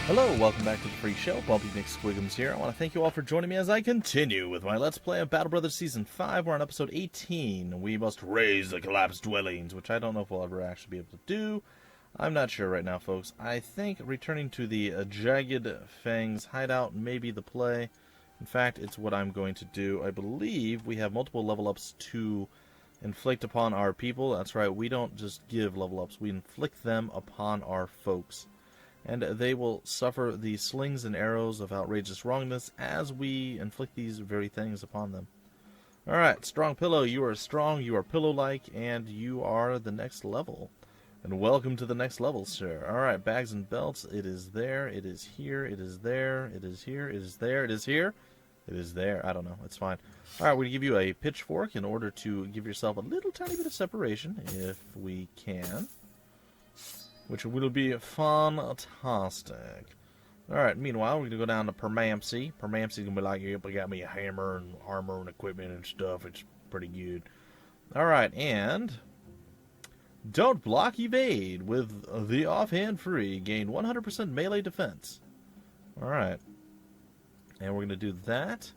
Hello, welcome back to the Free Show. Bumpy McSquigums here. I want to thank you all for joining me as I continue with my Let's Play of Battle Brothers Season 5. We're on episode 18. We must raise the collapsed dwellings, which I don't know if we'll ever actually be able to do. I'm not sure right now, folks. I think returning to the Jagged Fangs hideout may be the play. In fact, it's what I'm going to do. I believe we have multiple level ups to inflict upon our people. That's right, we don't just give level ups, we inflict them upon our folks. And they will suffer the slings and arrows of outrageous wrongness as we inflict these very things upon them. Alright, Strong Pillow, you are strong, you are pillow-like, and you are the next level. And welcome to the next level, sir. Alright, bags and belts, it is there, it is here, it is there, it is here, it is there, it is here, it is there. I don't know, it's fine. Alright, we're going to give you a pitchfork in order to give yourself a little tiny bit of separation, if we can. Which will be fantastic. Alright, meanwhile, we're going to go down to Permancy. Permancy's going to be like, yep, I got me a hammer and armor and equipment and stuff. It's pretty good. Alright, and don't block evade with the offhand free. Gain 100% melee defense. Alright. And we're going to do that.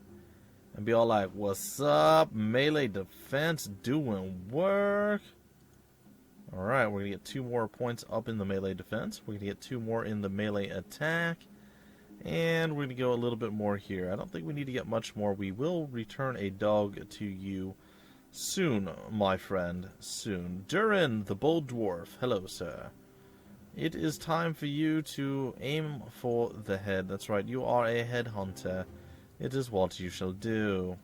And be all like, what's up? Melee defense doing work. Alright, we're going to get 2 more points up in the melee defense. We're going to get 2 more in the melee attack. And we're going to go a little bit more here. I don't think we need to get much more. We will return a dog to you soon, my friend. Soon. Durin, the bold dwarf. Hello, sir. It is time for you to aim for the head. That's right, you are a headhunter. It is what you shall do.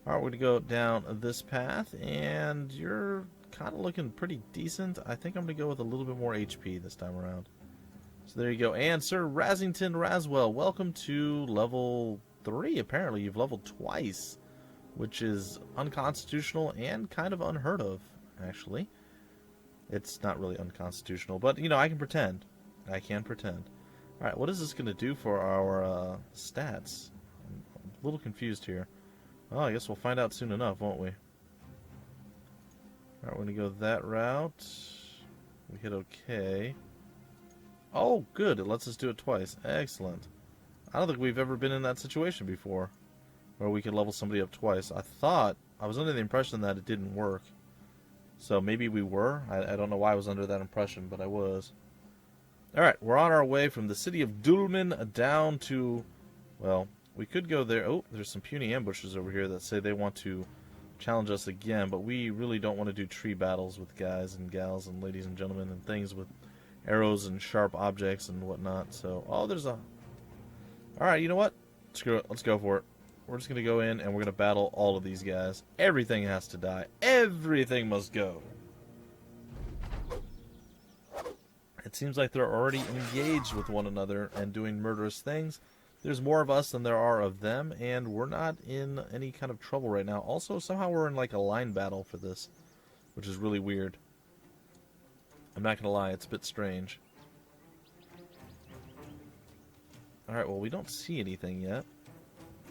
Alright, we're going to go down this path. And you're kind of looking pretty decent. I think I'm going to go with a little bit more HP this time around. So there you go. And Sir Rasington Raswell, welcome to level 3. Apparently you've leveled twice, which is unconstitutional and kind of unheard of, actually. It's not really unconstitutional, but, you know, I can pretend. I can pretend. Alright, what is this going to do for our stats? I'm a little confused here. Oh, I guess we'll find out soon enough, won't we? Alright, we're going to go that route. We hit OK. Oh, good. It lets us do it twice. Excellent. I don't think we've ever been in that situation before, where we could level somebody up twice. I was under the impression that it didn't work. So maybe we were. I don't know why I was under that impression, but I was. Alright, we're on our way from the city of Dulman down to, well, we could go there. Oh, there's some puny ambushes over here that say they want to challenge us again, but we really don't want to do tree battles with guys and gals and ladies and gentlemen and things with arrows and sharp objects and whatnot. So, oh, there's a... Alright, you know what? Screw it. Let's go for it. We're just going to go in and we're going to battle all of these guys. Everything has to die. Everything must go. It seems like they're already engaged with one another and doing murderous things. There's more of us than there are of them, and we're not in any kind of trouble right now. Also, somehow we're in like a line battle for this, which is really weird. I'm not going to lie, it's a bit strange. Alright, well, we don't see anything yet,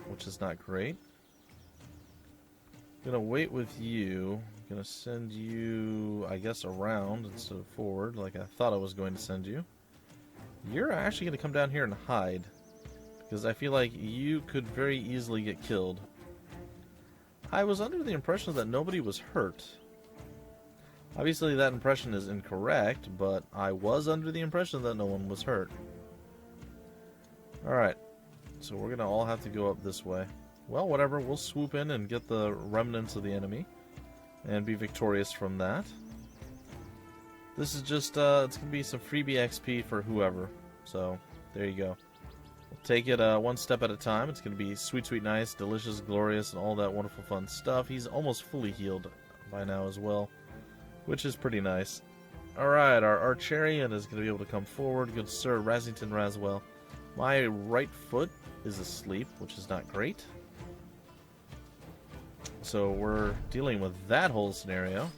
which is not great. I'm going to wait with you. I'm going to send you, I guess, around instead of forward, like I thought I was going to send you. You're actually going to come down here and hide, because I feel like you could very easily get killed. I was under the impression that nobody was hurt. Obviously that impression is incorrect, but I was under the impression that no one was hurt. Alright, so we're going to all have to go up this way. Well, whatever, we'll swoop in and get the remnants of the enemy and be victorious from that. This is just, it's going to be some freebie XP for whoever, so there you go. Take it one step at a time. It's going to be sweet, sweet, nice, delicious, glorious, and all that wonderful fun stuff. He's almost fully healed by now as well, which is pretty nice. Alright, our Archerian is going to be able to come forward. Good Sir Rasington Raswell. My right foot is asleep, which is not great. So we're dealing with that whole scenario.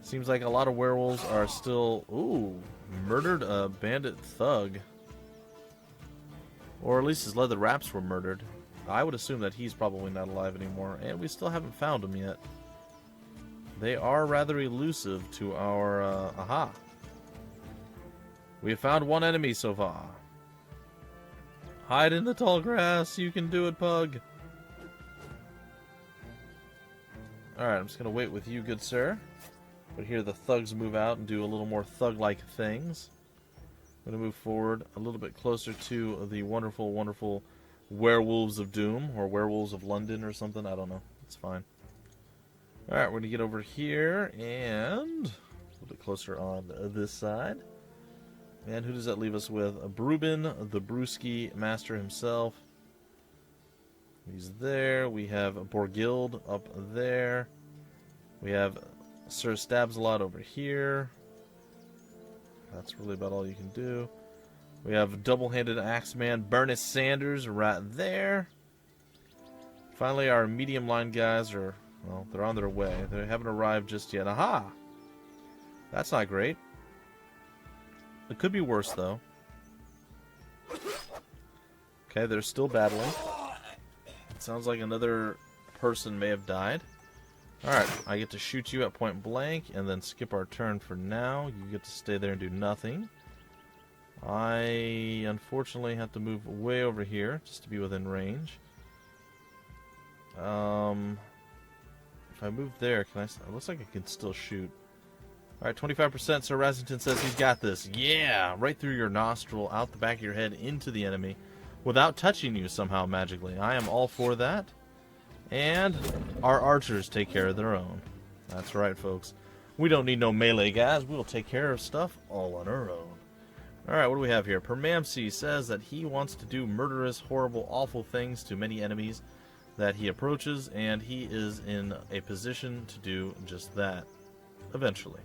Seems like a lot of werewolves are still... Ooh, murdered a bandit thug. Or at least his leather wraps were murdered. I would assume that he's probably not alive anymore, and we still haven't found him yet. They are rather elusive to our, aha. We have found one enemy so far. Hide in the tall grass. You can do it, Pug. Alright, I'm just going to wait with you, good sir. But here the thugs move out and do a little more thug-like things. I'm going to move forward a little bit closer to the wonderful, wonderful Werewolves of Doom. Or Werewolves of London or something. I don't know. It's fine. Alright, we're going to get over here and a little bit closer on this side. And who does that leave us with? Brubin, the Brewski Master himself. He's there. We have Borgild up there. We have Sir Stabs-a-lot over here. That's really about all you can do. We have double-handed Axeman Bernice Sanders right there. Finally, our medium line guys are, well, they're on their way. They haven't arrived just yet. Aha! That's not great. It could be worse, though. Okay, they're still battling. It sounds like another person may have died. Alright, I get to shoot you at point blank and then skip our turn for now. You get to stay there and do nothing. I, unfortunately, have to move way over here just to be within range. If I move there, can I... It looks like I can still shoot. Alright, 25%, Sir Rasington says he's got this. Yeah! Right through your nostril, out the back of your head, into the enemy, without touching you somehow magically. I am all for that. And our archers take care of their own. That's right, folks. We don't need no melee guys. We'll take care of stuff all on our own. Alright, what do we have here? Permamsi says that he wants to do murderous, horrible, awful things to many enemies that he approaches, and he is in a position to do just that. Eventually.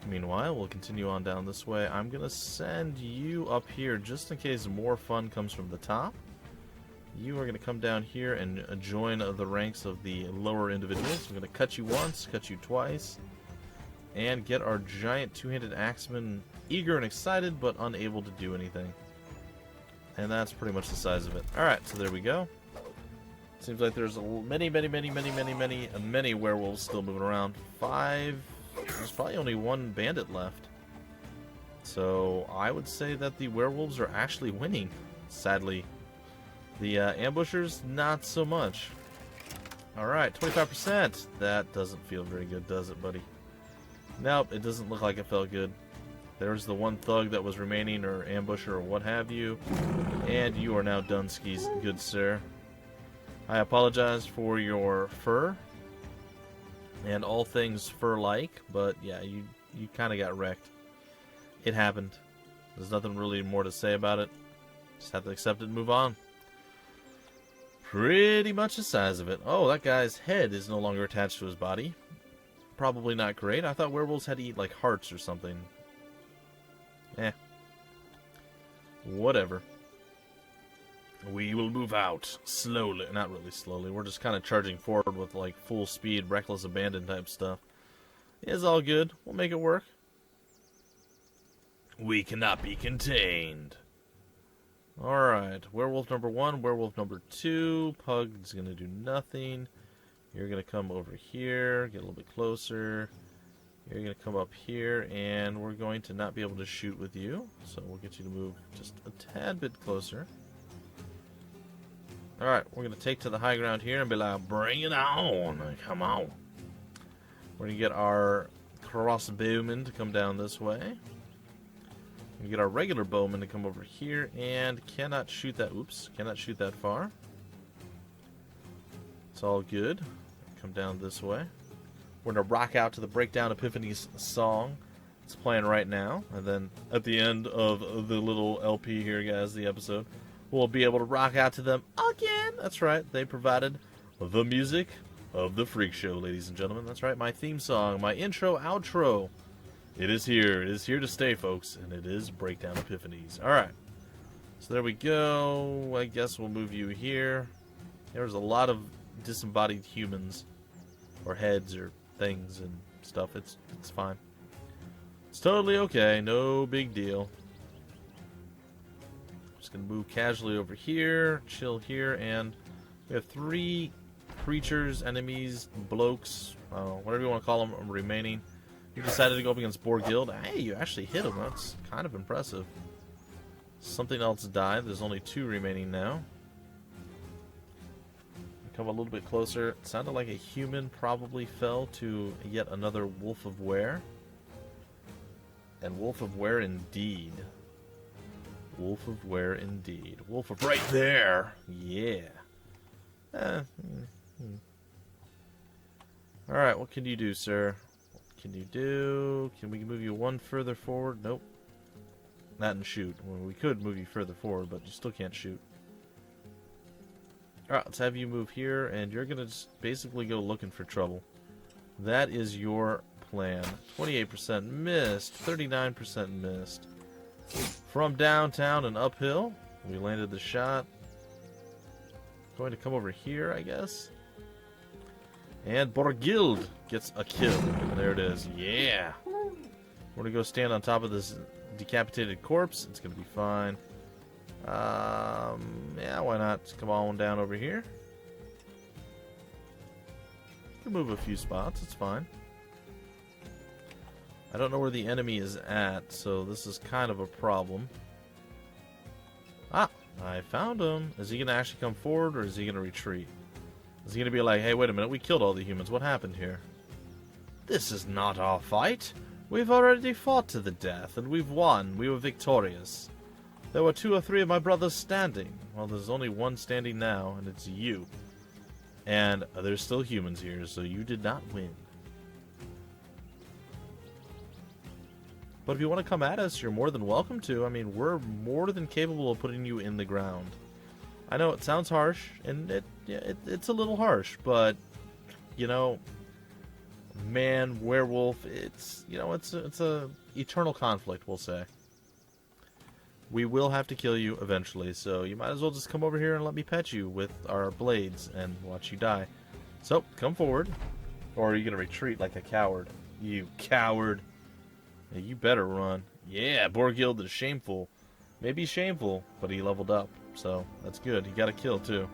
Meanwhile, we'll continue on down this way. I'm going to send you up here just in case more fun comes from the top. You are going to come down here and join the ranks of the lower individuals. I'm going to cut you once, cut you twice, and get our giant two-handed axeman eager and excited but unable to do anything. And that's pretty much the size of it. Alright, so there we go. Seems like there's many werewolves still moving around. 5... There's probably only one bandit left. So I would say that the werewolves are actually winning, sadly. The ambushers, not so much. Alright, 25%. That doesn't feel very good, does it, buddy? Nope, it doesn't look like it felt good. There's the one thug that was remaining, or ambusher, or what have you. And you are now done, skis, good sir. I apologize for your fur. And all things fur-like, but yeah, you kind of got wrecked. It happened. There's nothing really more to say about it. Just have to accept it and move on. Pretty much the size of it. Oh, that guy's head is no longer attached to his body. Probably not great. I thought werewolves had to eat, like, hearts or something. Eh. Whatever. We will move out slowly. Not really slowly. We're just kind of charging forward with, like, full speed, reckless abandon type stuff. It's all good. We'll make it work. We cannot be contained. Alright. Werewolf number 1, werewolf number 2. Pug's going to do nothing. You're going to come over here, get a little bit closer. You're going to come up here, and we're going to not be able to shoot with you. So we'll get you to move just a tad bit closer. Alright, we're going to take to the high ground here and be like, bring it on, come on. We're going to get our crossbowmen to come down this way. We're going to get our regular bowmen to come over here and cannot shoot that, cannot shoot that far. It's all good. Come down this way. We're going to rock out to the Breakdown Epiphanies song. It's playing right now. And then at the end of the little LP here, guys, the episode, we'll be able to rock out to them again. That's right. They provided the music of the Freak Show, ladies and gentlemen. That's right. My theme song, my intro, outro. It is here. It is here to stay, folks. And it is Breakdown Epiphanies. All right. So there we go. I guess we'll move you here. There's a lot of disembodied humans or heads or things and stuff. It's fine. It's totally okay. No big deal. Just going to move casually over here, chill here, and we have 3 creatures, enemies, blokes, whatever you want to call them, remaining. You decided to go up against Borghild. Hey, you actually hit him. That's kind of impressive. Something else died. There's only 2 remaining now. Come a little bit closer. It sounded like a human probably fell to yet another Wolf of Were. And Wolf of Were indeed. Wolf of Were indeed. Wolf of right there. Yeah. Alright, what can you do, sir? What can you do? Can we move you 1 further forward? Nope. Not in shoot. Well, we could move you further forward, but you still can't shoot. Alright, let's have you move here, and you're going to just basically go looking for trouble. That is your plan. 28% missed. 39% missed. From downtown and uphill, we landed the shot. Going to come over here, I guess. And Borghild gets a kill. There it is. Yeah. We're going to go stand on top of this decapitated corpse. It's going to be fine. Yeah, why not? Just come on down over here. You can move a few spots. It's fine. I don't know where the enemy is at, so this is kind of a problem. Ah, I found him. Is he going to actually come forward, or is he going to retreat? Is he going to be like, hey, wait a minute, we killed all the humans. What happened here? This is not our fight. We've already fought to the death, and we've won. We were victorious. There were 2 or 3 of my brothers standing. Well, there's only 1 standing now, and it's you. And there's still humans here, so you did not win. But if you want to come at us, you're more than welcome to. I mean, we're more than capable of putting you in the ground. I know it sounds harsh, and it's a little harsh, but, you know, man, werewolf, it's, you know, it's a eternal conflict, we'll say. We will have to kill you eventually, so you might as well just come over here and let me pet you with our blades and watch you die. So, come forward. Or are you going to retreat like a coward? You coward. Yeah, you better run. Yeah, Borghild is shameful. Maybe shameful, but he leveled up, so that's good. He got a kill, too.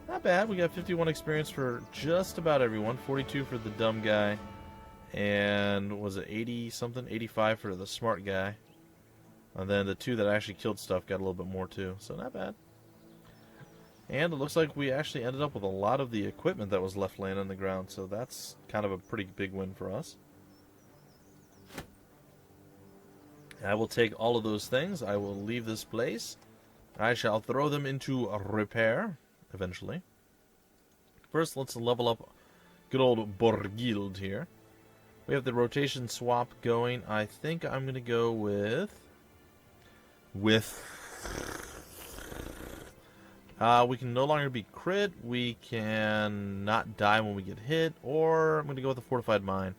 Not bad. We got 51 experience for just about everyone. 42 for the dumb guy. And was it 80-something? 85 for the smart guy. And then the 2 that actually killed stuff got a little bit more, too. So not bad. And it looks like we actually ended up with a lot of the equipment that was left laying on the ground. So that's kind of a pretty big win for us. I will take all of those things. I will leave this place. I shall throw them into repair eventually. First, let's level up good old Borghild here. We have the rotation swap going. I think I'm going to go with... we can no longer be crit. We can not die when we get hit. Or I'm going to go with the fortified mine.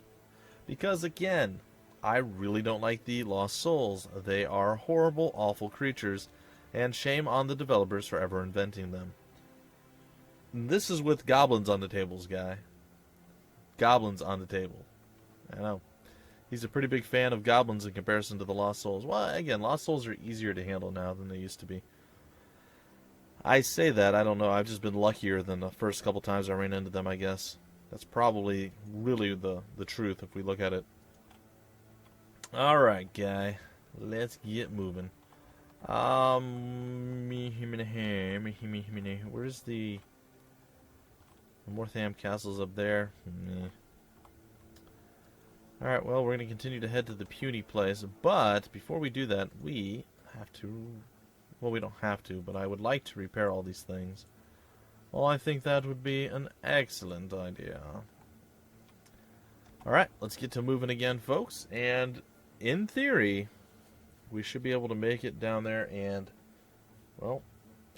Because, again... I really don't like the Lost Souls. They are horrible, awful creatures, and shame on the developers for ever inventing them. This is with goblins on the tables, guy. Goblins on the table. I know. He's a pretty big fan of goblins in comparison to the Lost Souls. Well, again, Lost Souls are easier to handle now than they used to be. I say that, I don't know. I've just been luckier than the first couple times I ran into them, I guess. That's probably really the truth if we look at it. Alright, guy. Let's get moving. Where's the Mortham Castle's up there? Alright, well, we're going to continue to head to the puny place, but before we do that, we have to... Well, we don't have to, but I would like to repair all these things. Well, I think that would be an excellent idea. Alright, let's get to moving again, folks, and... in theory, we should be able to make it down there and, well,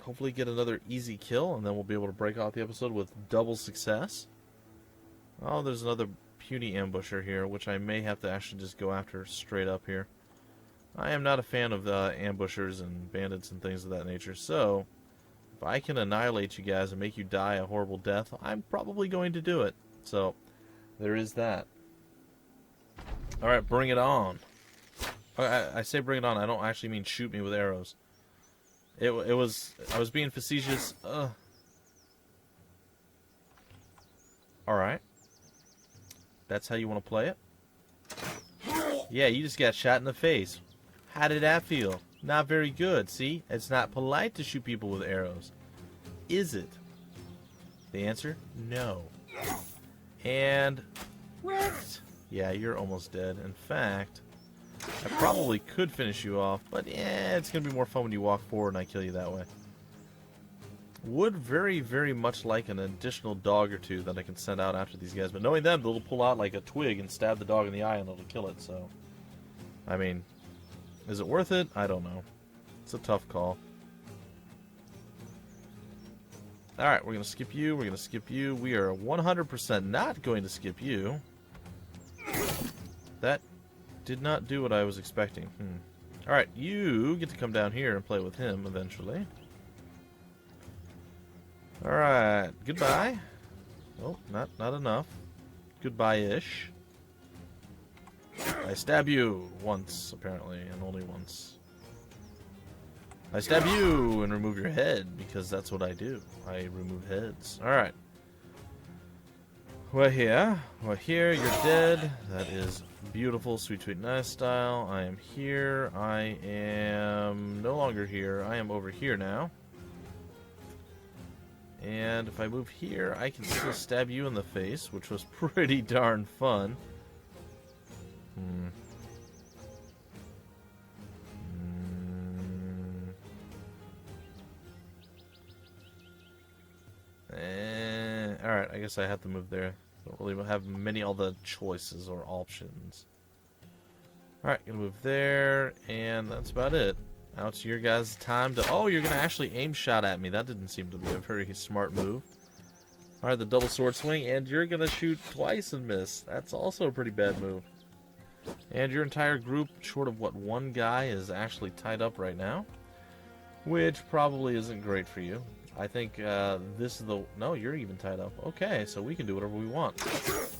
hopefully get another easy kill, and then we'll be able to break off the episode with double success. Oh, there's another puny ambusher here, which I may have to actually just go after straight up here. I am not a fan of ambushers and bandits and things of that nature, so if I can annihilate you guys and make you die a horrible death, I'm probably going to do it. So, there is that. Alright, bring it on. I say bring it on, I don't actually mean shoot me with arrows. I was being facetious. Alright. That's how you want to play it? Yeah, you just got shot in the face. How did that feel? Not very good, see? It's not polite to shoot people with arrows. Is it? The answer? No. And... rekt! Yeah, you're almost dead. In fact, I probably could finish you off, but yeah, it's going to be more fun when you walk forward and I kill you that way. Would very, very much like an additional dog or two that I can send out after these guys, but knowing them, they'll pull out like a twig and stab the dog in the eye and it'll kill it, so... I mean, is it worth it? I don't know. It's a tough call. Alright, we're going to skip you, we're going to skip you. We are 100% not going to skip you. That did not do what I was expecting. Alright, you get to come down here and play with him eventually. Alright, goodbye. Oh, not enough. Goodbye-ish. I stab you once, apparently, and only once. I stab you and remove your head, because that's what I do. I remove heads. Alright. We're here, you're dead. That is beautiful, sweet, sweet, nice style. I am here. I am no longer here. I am over here now. And if I move here, I can still stab you in the face, which was pretty darn fun. Alright, I guess I have to move there. Don't really have many other choices or options. Alright, gonna move there, and that's about it. Now it's your guys' time to... Oh, you're gonna actually aim shot at me. That didn't seem to be a very smart move. Alright, the double sword swing, and you're gonna shoot twice and miss. That's also a pretty bad move. And your entire group, short of what, one guy, is actually tied up right now. Which probably isn't great for you. I think this is the... No, you're even tied up. Okay, so we can do whatever we want.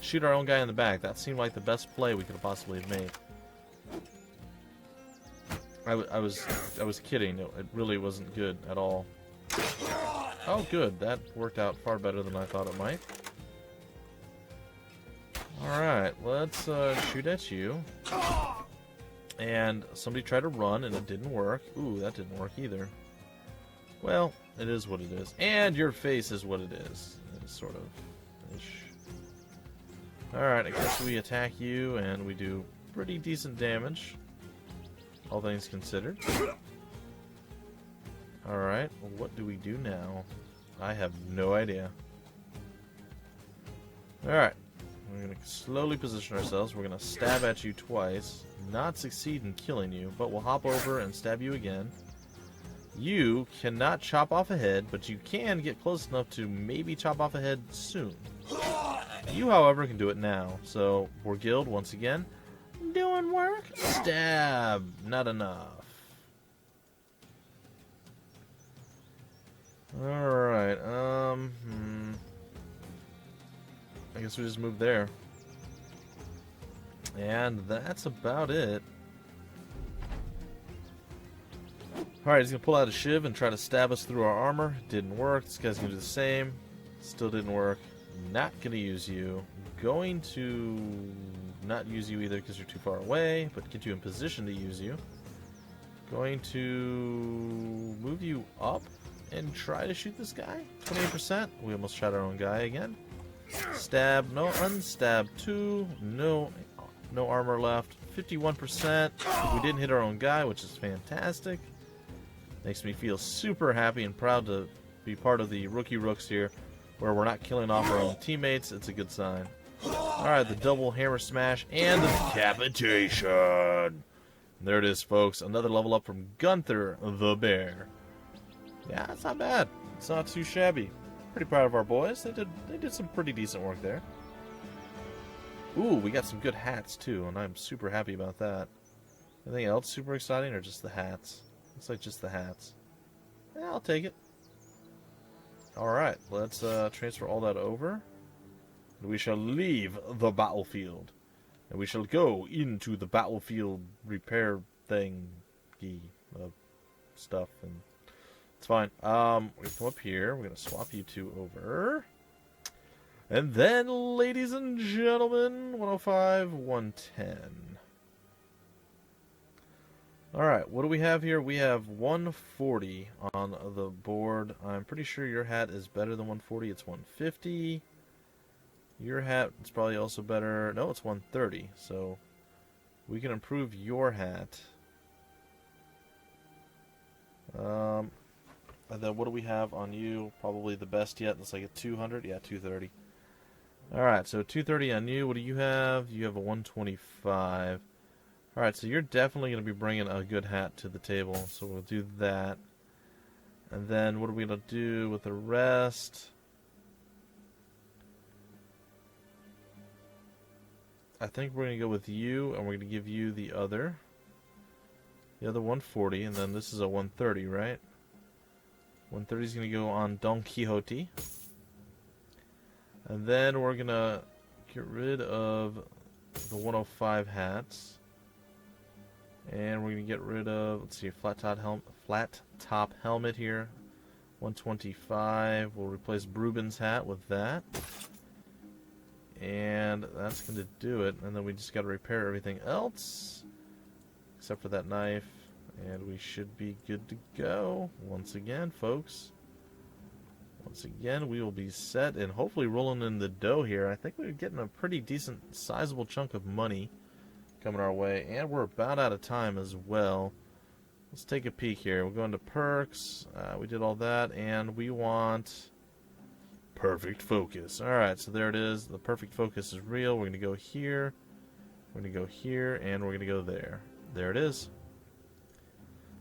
Shoot our own guy in the back. That seemed like the best play we could have possibly have made. I was kidding. It really wasn't good at all. Oh, good. That worked out far better than I thought it might. Alright, let's shoot at you. And somebody tried to run and it didn't work. Ooh, that didn't work either. Well, it is what it is. And your face is what it is. It's sort of ish. Alright, I guess we attack you and we do pretty decent damage. All things considered. Alright, well, what do we do now? I have no idea. Alright. We're going to slowly position ourselves. We're going to stab at you twice. Not succeed in killing you, but we'll hop over and stab you again. You cannot chop off a head, but you can get close enough to maybe chop off a head soon. You, however, can do it now. So, we're guild once again. Doing work. Stab. Not enough. Alright, I guess we just move there. And that's about it. Alright, he's going to pull out a shiv and try to stab us through our armor. Didn't work. This guy's going to do the same. Still didn't work. Not going to use you. Going to not use you either because you're too far away, but get you in position to use you. Going to move you up and try to shoot this guy. 28%. We almost shot our own guy again. Stab, no, unstab 2, no armor left. 51%. We didn't hit our own guy, which is fantastic. Makes me feel super happy and proud to be part of the rookie Rooks here, where we're not killing off our own teammates. It's a good sign. Alright, the double hammer smash and the decapitation. There it is, folks. Another level up from Gunther the Bear. Yeah, it's not bad. It's not too shabby. Pretty proud of our boys. They did some pretty decent work there. Ooh, we got some good hats too, and I'm super happy about that. Anything else super exciting, or just the hats? Looks like just the hats. Yeah, I'll take it. Alright, let's transfer all that over. And we shall leave the battlefield. And we shall go into the battlefield repair thingy stuff. And it's fine. We're going to come up here. We're going to swap you two over. And then, ladies and gentlemen, 105, 110. Alright, what do we have here? We have 140 on the board. I'm pretty sure your hat is better than 140. It's 150. Your hat is probably also better. No, it's 130. So we can improve your hat. And then what do we have on you? Probably the best yet. It's like a 200. Yeah, 230. Alright, so 230 on you. What do you have? You have a 125. Alright, so you're definitely going to be bringing a good hat to the table. So we'll do that. And then what are we going to do with the rest? I think we're going to go with you, and we're going to give you the other 140, and then this is a 130, right? 130 is going to go on Don Quixote. And then we're going to get rid of the 105 hats. And we're going to get rid of, let's see, flat top helmet here. 125. We'll replace Brubin's hat with that. And that's going to do it. And then we just got to repair everything else, except for that knife. And we should be good to go. Once again, folks. Once again, we will be set and hopefully rolling in the dough here. I think we're getting a pretty decent, sizable chunk of money coming our way. And we're about out of time as well. Let's take a peek here. We're going to perks. We did all that. And we want perfect focus. Alright, so there it is. The perfect focus is real. We're going to go here. We're going to go here. And we're going to go there. There it is.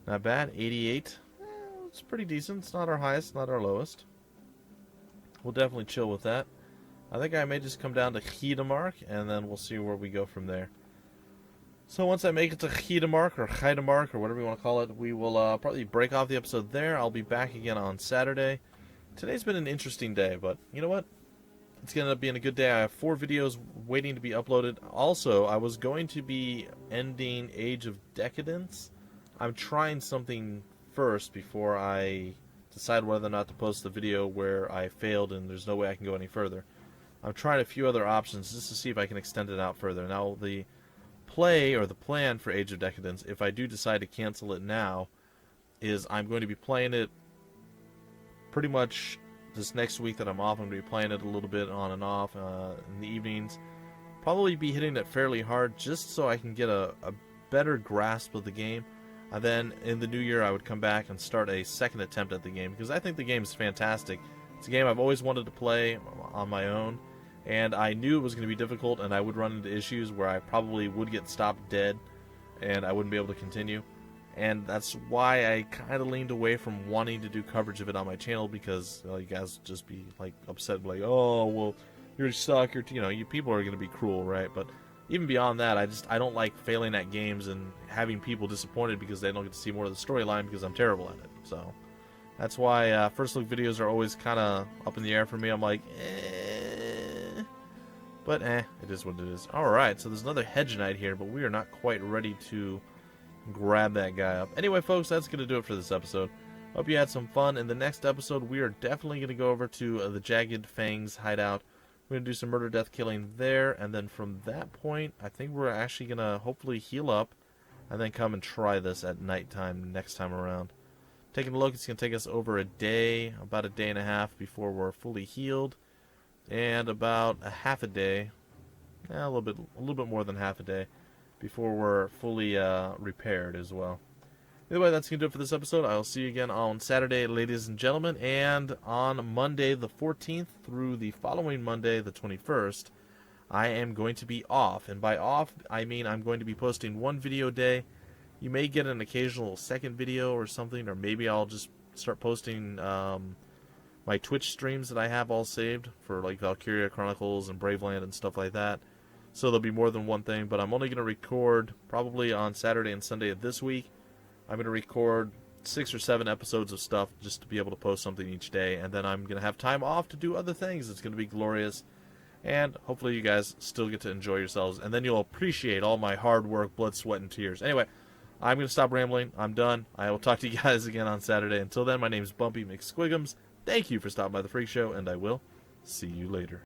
Not bad. 88. It's pretty decent. It's not our highest, not our lowest. We'll definitely chill with that. I think I may just come down to Hedemark, and then we'll see where we go from there. So once I make it to Hedemark, or whatever you want to call it, we will probably break off the episode there. I'll be back again on Saturday. Today's been an interesting day, but you know what? It's going to end up being a good day. I have 4 videos waiting to be uploaded. Also, I was going to be ending Age of Decadence. I'm trying something first before I decide whether or not to post the video where I failed and there's no way I can go any further. I'm trying a few other options just to see if I can extend it out further. Now, the plan for Age of Decadence, if I do decide to cancel it now, is I'm going to be playing it pretty much this next week that I'm off. I'm going to be playing it a little bit on and off in the evenings. Probably be hitting it fairly hard just so I can get a better grasp of the game. And then in the new year, I would come back and start a second attempt at the game, because I think the game is fantastic. It's a game I've always wanted to play on my own, and I knew it was going to be difficult, and I would run into issues where I probably would get stopped dead, and I wouldn't be able to continue. And that's why I kind of leaned away from wanting to do coverage of it on my channel, because you guys just be like upset, like, oh, well, you suck, you people are going to be cruel, right? But even beyond that, I don't like failing at games and having people disappointed because they don't get to see more of the storyline because I'm terrible at it. So that's why first look videos are always kind of up in the air for me. I'm like, but it is what it is. Alright, so there's another Hedge Knight here, but we are not quite ready to grab that guy up. Anyway, folks, that's going to do it for this episode. Hope you had some fun. In the next episode, we are definitely going to go over to the Jagged Fangs hideout. We're going to do some murder, death, killing there, and then from that point, I think we're actually going to hopefully heal up, and then come and try this at nighttime next time around. Taking a look, it's going to take us over a day, about a day and a half before we're fully healed, and about a half a day, a little bit more than half a day, before we're fully repaired as well. Anyway, that's going to do it for this episode. I'll see you again on Saturday, ladies and gentlemen, and on Monday the 14th through the following Monday, the 21st, I am going to be off. And by off, I mean I'm going to be posting 1 video a day. You may get an occasional second video or something, or maybe I'll just start posting my Twitch streams that I have all saved for like Valkyria Chronicles and Braveland and stuff like that. So there'll be more than one thing, but I'm only going to record probably on Saturday and Sunday of this week. I'm going to record 6 or 7 episodes of stuff just to be able to post something each day, and then I'm going to have time off to do other things. It's going to be glorious, and hopefully you guys still get to enjoy yourselves, and then you'll appreciate all my hard work, blood, sweat, and tears. Anyway, I'm going to stop rambling. I'm done. I will talk to you guys again on Saturday. Until then, my name is Bumpy McSquigums. Thank you for stopping by the Freak Show, and I will see you later.